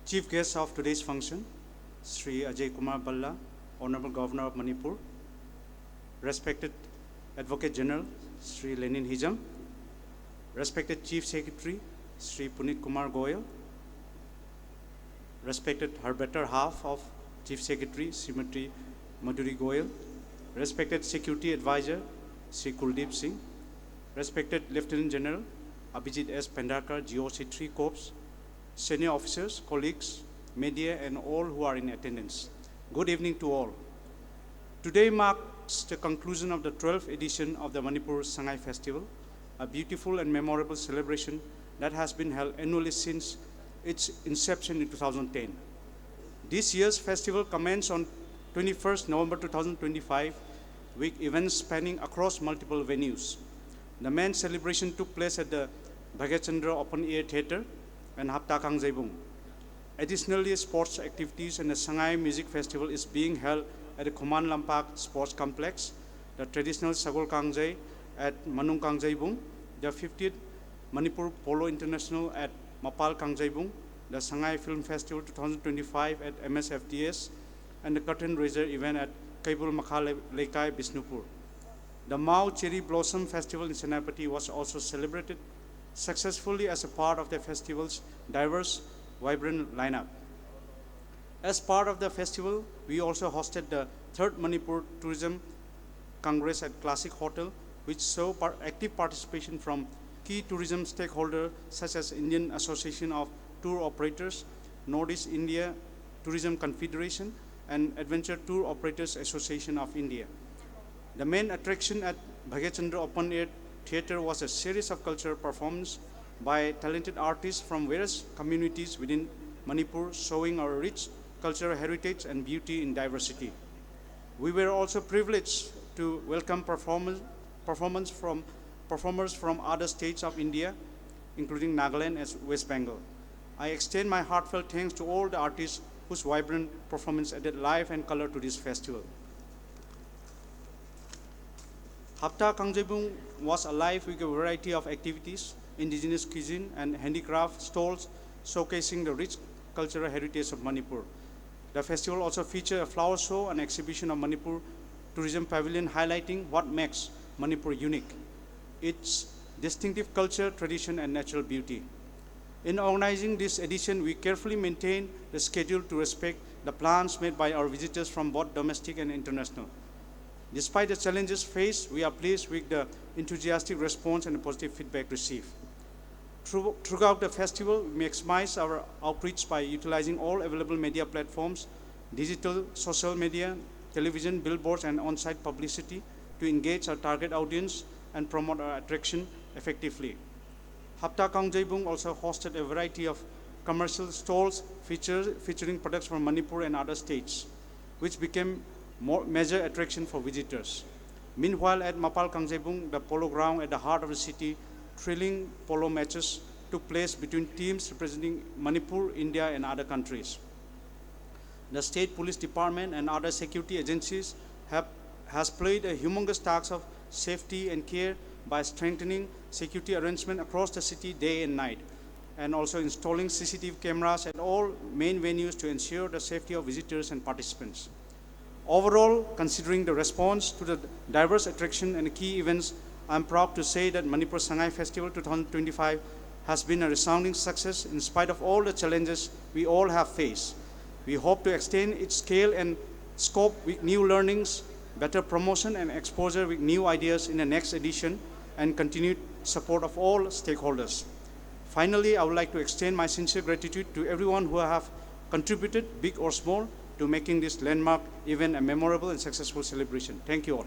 Chief guest of today's function, Sri Ajay Kumar Balla, Honorable Governor of Manipur, respected Advocate General, Sri Lenin Hijam, respected Chief Secretary, Sri Punit Kumar Goyal, respected her better half of Chief Secretary, Srimati Madhuri Goyal, respected Security Advisor, Sri Kuldeep Singh, respected Lieutenant General, Abhijit S. Pendharkar, GOC 3 Corps, senior officers, colleagues, media, and all who are in attendance. Good evening to all. Today marks the conclusion of the 12th edition of the Manipur Sangay Festival, a beautiful and memorable celebration that has been held annually since its inception in 2010. This year's festival commenced on 21st November 2025 with events spanning across multiple venues. The main celebration took place at the Bhagat Chandra Open Air Theatre and Hapta Kang Jaibung. Additionally, sports activities and the Sangay Music Festival is being held at the Khuman Lampak Sports Complex, the traditional Sagol Kangjai at Manung Kang Jaibung, the 50th Manipur Polo International at Mapal Kang Jaibung, the Sangay Film Festival 2025 at MSFDS, and the Curtain Raiser event at Kaibul Makha Lekai, Bisnupur. The Mao Cherry Blossom Festival in Senapati was also celebrated successfully as a part of the festival's diverse, vibrant lineup. As part of the festival, we also hosted the 3rd Manipur Tourism Congress at Classic Hotel, which saw active participation from key tourism stakeholders such as Indian Association of Tour Operators, Northeast India Tourism Confederation, and Adventure Tour Operators Association of India. The main attraction at Bhagat Chandra Open Air Theatre was a series of cultural performances by talented artists from various communities within Manipur, showing our rich cultural heritage and beauty in diversity. We were also privileged to welcome performers from other states of India, including Nagaland and West Bengal. I extend my heartfelt thanks to all the artists whose vibrant performance added life and color to this festival. Hapta Kang Jaibung was alive with a variety of activities, indigenous cuisine and handicraft stalls showcasing the rich cultural heritage of Manipur. The festival also featured a flower show and exhibition of Manipur Tourism Pavilion highlighting what makes Manipur unique, its distinctive culture, tradition, and natural beauty. In organizing this edition, we carefully maintained the schedule to respect the plans made by our visitors from both domestic and international. Despite the challenges faced, we are pleased with the enthusiastic response and the positive feedback received. Throughout the festival, we maximize our outreach by utilizing all available media platforms, digital, social media, television, billboards, and on-site publicity to engage our target audience and promote our attraction effectively. Hapta Kang Jaibung also hosted a variety of commercial stalls featuring products from Manipur and other states, which became major attraction for visitors. Meanwhile, at Mapal Kang Jaibung, the polo ground at the heart of the city, thrilling polo matches took place between teams representing Manipur, India, and other countries. The State Police Department and other security agencies has played a humongous task of safety and care by strengthening security arrangement across the city day and night, and also installing CCTV cameras at all main venues to ensure the safety of visitors and participants. Overall, considering the response to the diverse attraction and key events, I am proud to say that Manipur Sangay Festival 2025 has been a resounding success in spite of all the challenges we all have faced. We hope to extend its scale and scope with new learnings, better promotion and exposure with new ideas in the next edition, and continued support of all stakeholders. Finally, I would like to extend my sincere gratitude to everyone who have contributed, big or small, to making this landmark event a memorable and successful celebration. Thank you all.